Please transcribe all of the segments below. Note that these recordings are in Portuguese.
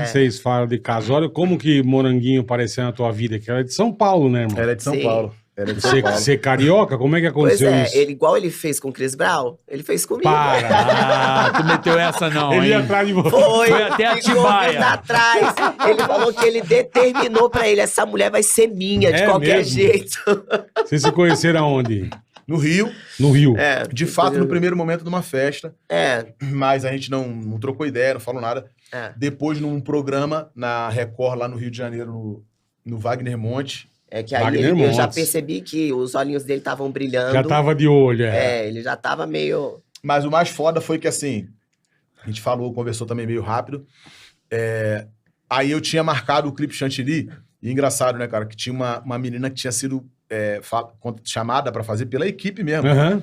né? Vocês falam de casório. Como que Moranguinho apareceu na tua vida? Que era de São Paulo, né, irmão? Era de São Sim. Paulo. Era de São Paulo. Você carioca? Como é que Pois aconteceu é, isso? igual ele fez com o Chris Brown, ele fez comigo. Para! Tu meteu essa não, Ele ia hein? atrás de você. Foi até ficou Atibaia. vindo atrás. Ele falou que ele determinou pra ele, essa mulher vai ser minha, de É qualquer mesmo? jeito. Vocês se conheceram aonde? No Rio, No Rio. É, de fato, no primeiro momento de uma festa, É, mas a gente não trocou ideia, não falou nada. é. Depois, num programa na Record, lá no Rio de Janeiro, no Wagner Monte. É que aí Wagner eu já Montes. percebi que os olhinhos dele estavam brilhando. Já tava de olho, é. É, ele já tava meio... Mas o mais foda foi que, assim, a gente conversou também meio rápido. Aí eu tinha marcado o clipe Chantilly, e engraçado, né, cara, que tinha uma menina que tinha sido chamada pra fazer pela equipe mesmo. Aham.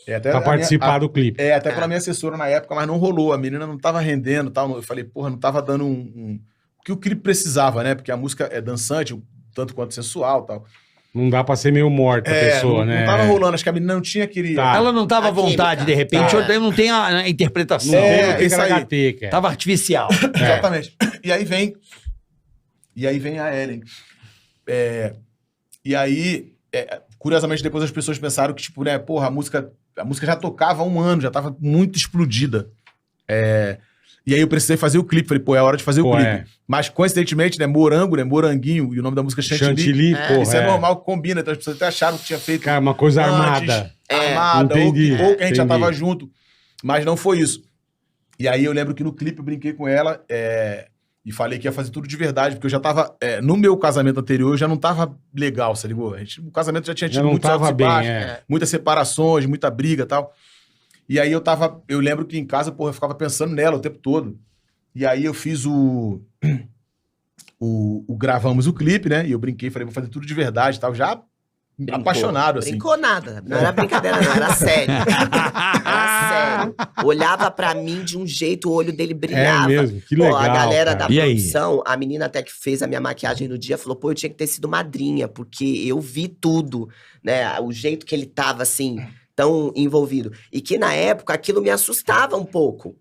Até Pra participar do clipe. até pela minha assessora na época, mas não rolou. A menina não tava rendendo e tal. Eu falei, porra, não tava dando o que o clipe precisava, né? Porque a música é dançante, tanto quanto sensual e tal. Não dá pra ser meio morta a pessoa, não, né? não tava rolando. Acho que a menina não tinha querido. Tá. Ela não tava à A vontade, química. de repente, Tá. ou daí não tem a interpretação. Não É, tem o que isso aí. HT, cara. Tava artificial. Exatamente. E aí vem a Ellen. E aí, curiosamente, depois as pessoas pensaram que, tipo, né, porra, a música já tocava há um ano, já tava muito explodida. E aí eu precisei fazer o clipe. Falei, pô, é hora de fazer o clipe. É. Mas, coincidentemente, né, Morango, né, Moranguinho, e o nome da música é Chantilly. Chantilly, porra. Isso é normal que combina, então as pessoas até acharam que tinha feito Cara, uma coisa antes, armada. armada, Entendi, ou que a gente já entendi. tava junto. Mas não foi isso. E aí eu lembro que no clipe eu brinquei com ela e falei que ia fazer tudo de verdade, porque eu já tava... no meu casamento anterior, eu já não tava legal, você ligou? O casamento já tinha Já tido não muitos altos tava e bem, baixos, muitas separações, muita briga e tal. E aí eu lembro que em casa, porra, eu ficava pensando nela o tempo todo. E aí eu fiz gravamos o clipe, né? E eu brinquei, falei, vou fazer tudo de verdade e tal, já Brincou. apaixonado, assim. Brincou nada. Não era brincadeira, não. Era sério. Era sério. Olhava pra mim de um jeito, o olho dele brilhava. mesmo? Que Pô, legal, a galera cara. da E aí? produção, a menina até que fez a minha maquiagem no dia, falou, pô, eu tinha que ter sido madrinha, porque eu vi tudo, né? O jeito que ele tava, assim, tão envolvido. E que, na época, aquilo me assustava um pouco.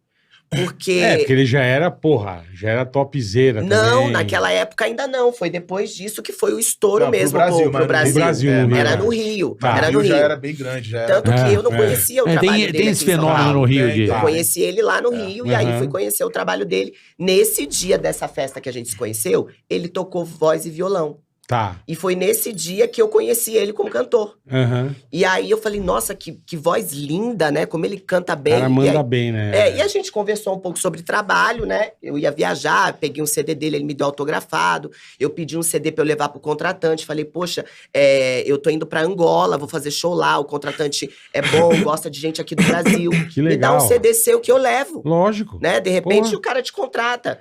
Porque... Porque ele já era, porra, já era topzera Não, também. naquela época ainda não. Foi depois disso que foi o estouro Não, pro mesmo Brasil, pro mas Brasil. no Brasil, no Rio, Era né? no Rio. Tá. Era O no Rio Rio. já era bem grande, já era. Tanto que eu não É. conhecia o É, trabalho tem dele esse aqui em São fenômeno Paulo. no Rio Tem, de... Eu tá. conheci ele lá no Rio, e aí Uhum. fui conhecer o trabalho dele. Nesse dia dessa festa que a gente se conheceu, ele tocou voz e violão. Tá. E foi nesse dia que eu conheci ele como cantor. Aham. E aí eu falei, nossa, que voz linda, né? Como ele canta O bem. cara E manda aí- bem, né? e a gente conversou um pouco sobre trabalho, né? Eu ia viajar, peguei um CD dele, ele me deu autografado. Eu pedi um CD pra eu levar pro contratante. Falei, poxa, eu tô indo pra Angola, vou fazer show lá. O contratante é bom, gosta de gente aqui do Brasil. Que Me dá legal. um CD seu que eu levo. Lógico. Né? De repente Porra. o cara te contrata.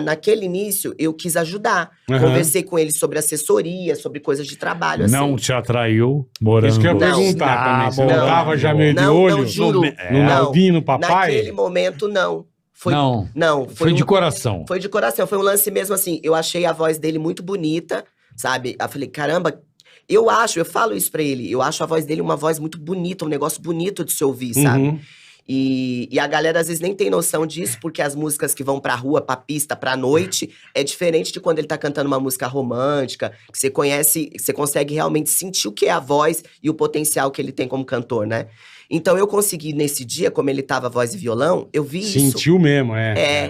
Naquele início, eu quis ajudar. Aham. Conversei com ele sobre assessoria, sobre coisas de trabalho, assim. Não te atraiu, Morango. Isso que eu ia Não. perguntar também. Você não Não. tava já meio de Não, olho? não, juro. No Não. Naldinho, no papai? Naquele momento, não. Não. Foi Foi de um- coração. Foi de coração, foi um lance mesmo assim. Eu achei a voz dele muito bonita, sabe? Eu falei, caramba, eu falo isso pra ele, eu acho a voz dele uma voz muito bonita, um negócio bonito de se ouvir, sabe? Uhum. E a galera às vezes nem tem noção disso, porque as músicas que vão pra rua, pra pista, pra noite, é diferente de quando ele tá cantando uma música romântica, que você conhece, você consegue realmente sentir o que é a voz e o potencial que ele tem como cantor, né? Então eu consegui, nesse dia, como ele tava voz e violão, eu vi isso. Sentiu mesmo,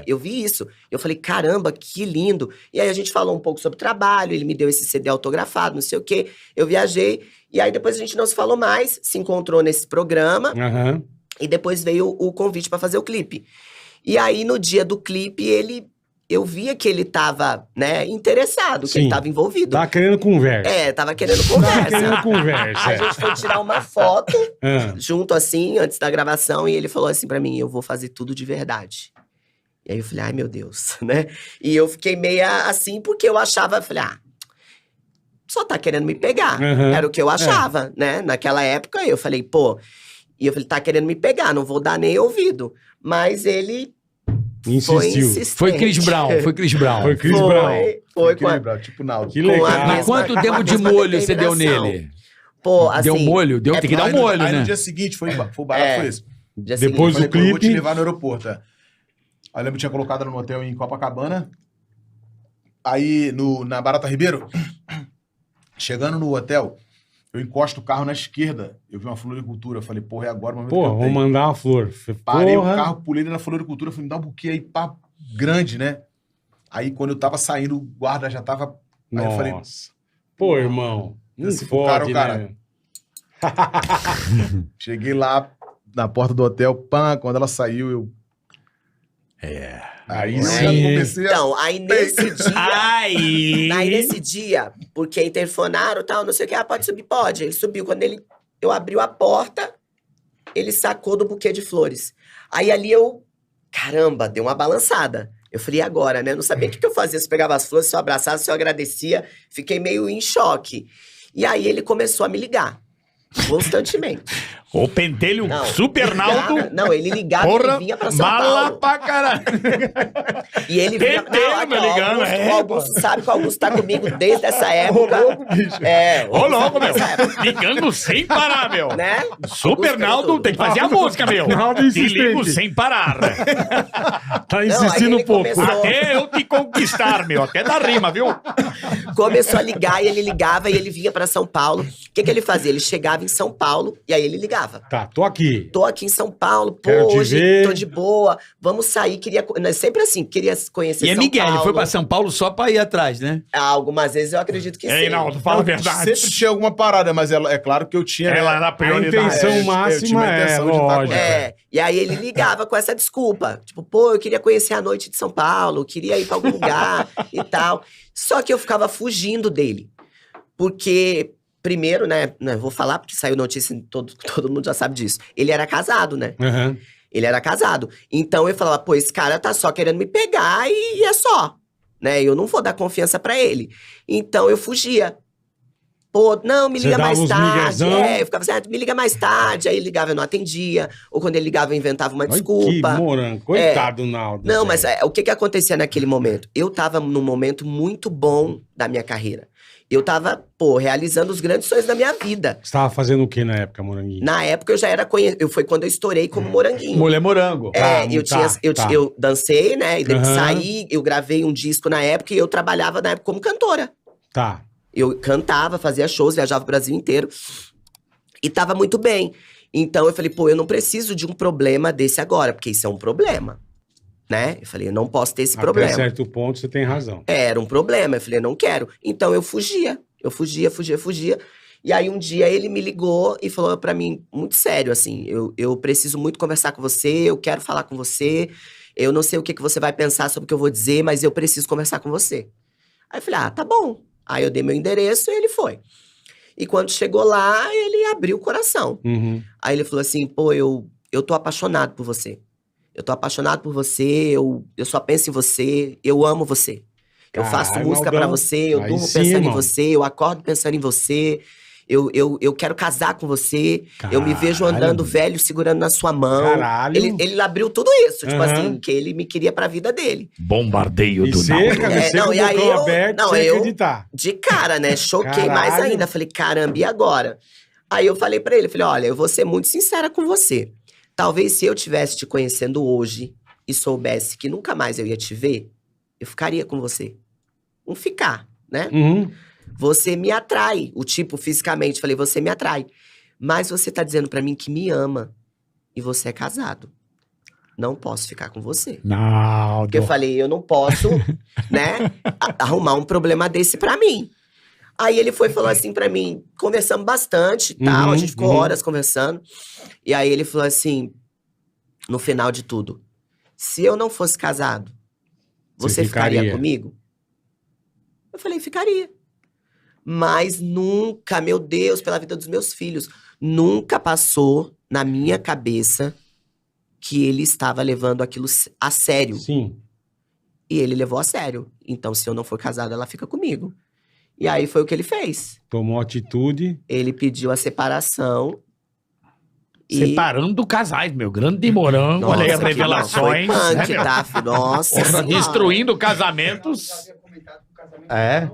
Eu vi isso. Eu falei, caramba, que lindo. E aí a gente falou um pouco sobre trabalho, ele me deu esse CD autografado, não sei o quê. Eu viajei, e aí depois a gente não se falou mais, se encontrou nesse programa, Aham. e depois veio o convite pra fazer o clipe. E aí, no dia do clipe, eu via que ele tava, né, interessado, que Sim. ele tava envolvido. Tava querendo conversa. Tava querendo Tava conversa. querendo conversa. A gente foi tirar uma foto Ah. junto assim, antes da gravação, e ele falou assim pra mim, eu vou fazer tudo de verdade. E aí eu falei, ai meu Deus, né? E eu fiquei meia assim, porque eu achava, eu falei, só tá querendo me pegar. Uhum. Era o que eu achava, né? Naquela época, eu falei, pô... E eu falei, tá querendo me pegar, não vou dar nem ouvido. Mas ele foi Insistiu. insistente. Foi Chris Brown. Foi Chris Brown. Foi com a, Equilibrado, tipo Naldo. Que com a legal. mesma- Mas quanto tempo com a de mesma molho você deu determinação. nele? Pô, assim... Deu molho? Tem que dar um molho, Aí né? no dia seguinte, foi o barato, foi esse. dia Depois seguinte, do Falei, pô, eu vou te clipe. levar no aeroporto. Aí eu lembro que tinha colocado ela no hotel em Copacabana. Aí, na Barata Ribeiro, chegando no hotel, eu encosto o carro na esquerda. Eu vi uma floricultura. Eu falei, porra, é agora, mas Pô, vou mandar uma flor. Parei Porra. o carro, pulei na floricultura, falei, me dá um buquê aí, pá, grande, né? Aí, quando eu tava saindo, o guarda já tava... Aí eu falei, Nossa. Pô, irmão. Não Assim, fode, o cara. né? Cheguei lá na porta do hotel, pã, quando ela saiu, eu... Aí Agora sim. sim. Comecei a... Então, aí nesse dia... Aí nesse dia, porque interfonaram e tal, não sei o que, pode subir, pode. Ele subiu. Quando eu abri a porta, ele sacou do buquê de flores. Aí ali caramba, deu uma balançada. Eu falei, e agora, né? Eu não sabia o que eu fazia. Se eu pegava as flores, se eu abraçava, se eu agradecia. Fiquei meio em choque. E aí ele começou a me ligar. Constantemente. o pentelho Não, Supernaldo. ele ligava Porra, e vinha pra São mala Paulo. pra caralho. E ele vinha... Pentelho, aqui, me ó, ligando, o Augusto sabe que o Augusto tá comigo desde essa época. Ô, louco, meu. Nessa época, Ligando sem parar, meu. né? Supernaldo tem que fazer a música, meu. Naldo Te insistente. ligo sem parar. Tá aí insistindo ele um pouco. começou- Até eu te conquistar, meu. Até da rima, viu? Começou a ligar e ele ligava e ele vinha pra São Paulo. O que ele fazia? Ele chegava em São Paulo e aí ele ligava. Tá, tô aqui. Tô aqui em São Paulo, Quero pô, te hoje ver. tô de boa, vamos sair, sempre assim, queria conhecer E é São Miguel, Paulo. ele foi pra São Paulo só pra ir atrás, né? Algumas vezes eu acredito que sim. Reinaldo, fala a verdade. Sempre tinha alguma parada, mas é claro que eu tinha... Ela era a A prioridade. intenção eu tinha máxima uma é, intenção de estar com lógico. É, e aí ele ligava com essa desculpa. Tipo, pô, eu queria conhecer a noite de São Paulo, queria ir pra algum lugar e tal. Só que eu ficava fugindo dele. Porque, primeiro, né, não vou falar porque saiu notícia, todo mundo já sabe disso. Ele era casado, né? Aham. Ele era casado. Então eu falava, pô, esse cara tá só querendo me pegar e é só. Né? Eu não vou dar confiança pra ele. Então eu fugia. Pô, não, me Você liga dava mais uns tarde. miguezão? Eu ficava assim, me liga mais tarde. Aí ele ligava, eu não atendia. Ou quando ele ligava, eu inventava uma Olha desculpa. que morango. Coitado do Naldo. Não, velho. mas o que acontecia naquele momento? Eu tava num momento muito bom da minha carreira. Eu tava, pô, realizando os grandes sonhos da minha vida. Você tava fazendo o que na época, Moranguinho? Na época eu já era conhecido. Foi quando eu estourei como Moranguinho. Mulher Morango. Tá, Eu dancei, né? E daí Aham. saí, eu gravei um disco na época e eu trabalhava na época como cantora. Tá. Eu cantava, fazia shows, viajava o Brasil inteiro. E tava muito bem. Então eu falei, pô, eu não preciso de um problema desse agora, porque isso é um problema. Né? Eu falei, eu não posso ter esse Até problema. certo ponto você tem razão. Era um problema. Eu falei, eu não quero. Então eu fugia. Eu fugia. E aí um dia ele me ligou e falou pra mim, muito sério, assim, eu preciso muito conversar com você, eu quero falar com você, eu não sei o que você vai pensar sobre o que eu vou dizer, mas eu preciso conversar com você. Aí eu falei, tá bom. Aí eu dei meu endereço e ele foi. E quando chegou lá, ele abriu o coração. Uhum. Aí ele falou assim, pô, eu tô apaixonado por você. Eu tô apaixonado por você, eu só penso em você, eu amo você. Eu faço Caralho, música pra Naldão. você, eu Aí durmo sim, pensando irmão. em você, eu acordo pensando em você, eu quero casar com você, eu me vejo Caralho. andando velho segurando na sua mão. Caralho. Ele abriu tudo isso, tipo Aham. assim, que ele me queria pra vida dele. Bombardeio E do você, Naldo. cara, É, você não, com o e aí bocão eu- aberto, não, sem eu- acreditar. De cara, né? Choquei mais Caralho. ainda. Falei, caramba, e agora? Aí eu falei pra ele, falei, olha, eu vou ser muito sincera com você. Talvez se eu estivesse te conhecendo hoje e soubesse que nunca mais eu ia te ver, eu ficaria com você. Não ficar, né? Uhum. Você me atrai, o tipo fisicamente. Falei, você me atrai. Mas você tá dizendo pra mim que me ama e você é casado. Não posso ficar com você. Naldo. Porque eu falei, eu não posso, né, arrumar um problema desse pra mim. Aí ele foi e falou assim pra mim, conversamos bastante e tal, Uhum, a gente ficou uhum. horas conversando. E aí ele falou assim, no final de tudo, se eu não fosse casado, Você você ficaria ficaria. comigo? Eu falei, ficaria. Mas nunca, meu Deus, pela vida dos meus filhos, nunca passou na minha cabeça que ele estava levando aquilo a sério. Sim. E ele levou a sério. Então, se eu não for casado, ela fica comigo. E aí foi o que ele fez. Tomou atitude. Ele pediu a separação. Separando casais, meu. Grande Morango. Nossa, Olha aí as que revelações. Foi punk, né, meu? tá, filho? Nossa Porra, Senhora. destruindo casamentos. É.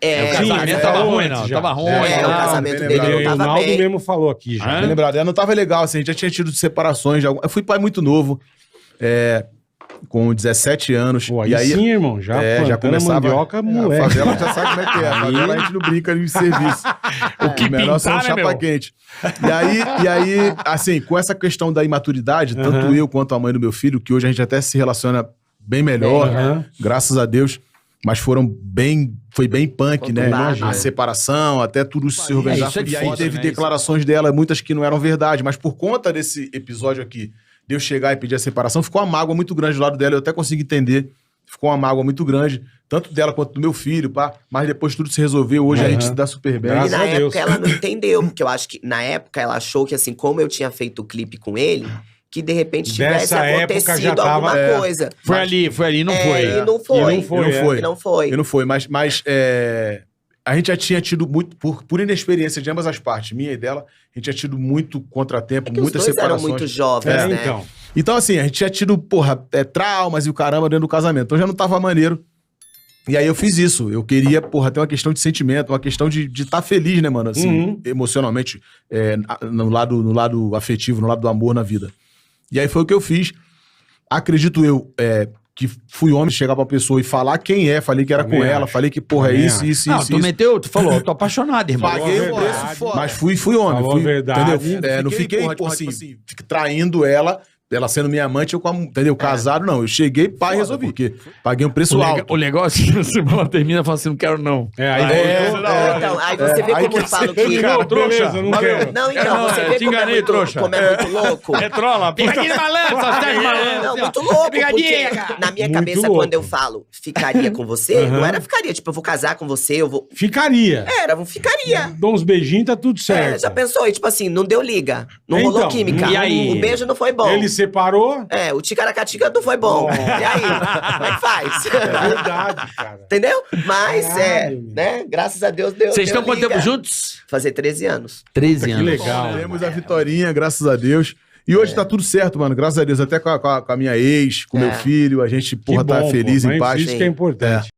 É, O casamento ele tava falou ruim, antes não. já. Tava ruim. É, não. o casamento bem dele lembrado. não o tava Naldo bem. mesmo falou aqui já. Hã? Bem lembrado, não tava legal, assim, a gente já tinha tido separações. Eu fui pai muito novo. com 17 anos. Pô, aí, e aí sim, irmão. Já já começava. mandioca, A moleque. favela já sabe como é que é. A favela a gente não brinca de serviço. O que melhor são pintar, né, chapa meu? quente. E aí, assim, com essa questão da imaturidade, tanto eu quanto a mãe do meu filho, que hoje a gente até se relaciona bem melhor, graças a Deus, mas foi bem punk, né? Conturbado, A né? separação, até tudo se organizar. isso é E aí foda, teve né? declarações dela, muitas que não eram verdade, mas por conta desse episódio aqui, de eu chegar e pedir a separação, ficou uma mágoa muito grande do lado dela, eu até consegui entender. Ficou uma mágoa muito grande, tanto dela quanto do meu filho, pá. Mas depois tudo se resolveu, hoje a gente se dá super bem. E Graças na a Deus. época ela não entendeu, porque eu acho que na época ela achou que assim, como eu tinha feito o clipe com ele, que de repente tivesse Dessa época já acontecido tava- alguma coisa. Foi ali, não foi. E não foi. E não foi, E não foi. E não foi, mas a gente já tinha tido muito, por inexperiência de ambas as partes, minha e dela, a gente tinha tido muito contratempo, É que os muitas dois eram separações. muito jovens, né? Então. Então, assim, a gente tinha tido, traumas e o caramba dentro do casamento. Então já não tava maneiro. E aí eu fiz isso. Eu queria, ter uma questão de sentimento, uma questão de estar feliz, né, mano? Assim, emocionalmente, no lado afetivo, no lado do amor na vida. E aí foi o que eu fiz. Acredito eu, que fui homem, chegar pra pessoa e falar quem é, falei que era Também com ela, acho. falei que, é Também isso, acho. isso, Não, isso. tu isso. meteu, tu falou, eu tô apaixonado, irmão. Paguei Falou o a preço, verdade. mas fui homem. Falou a verdade. Entendeu? Não fiquei, assim, traindo ela sendo minha amante, eu entendeu? Casado, não. Eu cheguei, pai, resolvi. Porque paguei um preço alto. O negócio é que você termina e fala assim, não quero não. Então, aí você vê aí como que eu falo você- que... Cara, beleza, eu não quero. Não, então, você vê te como enganei, trouxa. como é muito louco. É trola. Pegadinha de malandro, só serve malandro. Não, muito louco, porque Pegadinha, cara. na minha Muito cabeça, louco. quando eu falo ficaria com você, não era ficaria, tipo, eu vou casar com você, eu vou... Ficaria. Era, não ficaria. Dou uns beijinhos, tá tudo certo. Já pensou? E tipo assim, não deu liga. Não rolou Então, química. e aí? O beijo não foi bom. Ele separou. O ticaracatica não foi bom. Oh. E aí? Como é que faz? É verdade, cara. Entendeu? Mas, Caralho, meu. né? Graças a Deus deu. Vocês deu estão quanto liga. tempo juntos? Fazer 13 anos. 13 Que anos. legal. Temos a Vitorinha, graças a Deus. E hoje tá tudo certo, mano. Graças a Deus. Até com a minha ex, com meu filho. A gente, tá Que bom, feliz, pô, em mas paz. Isso que é importante.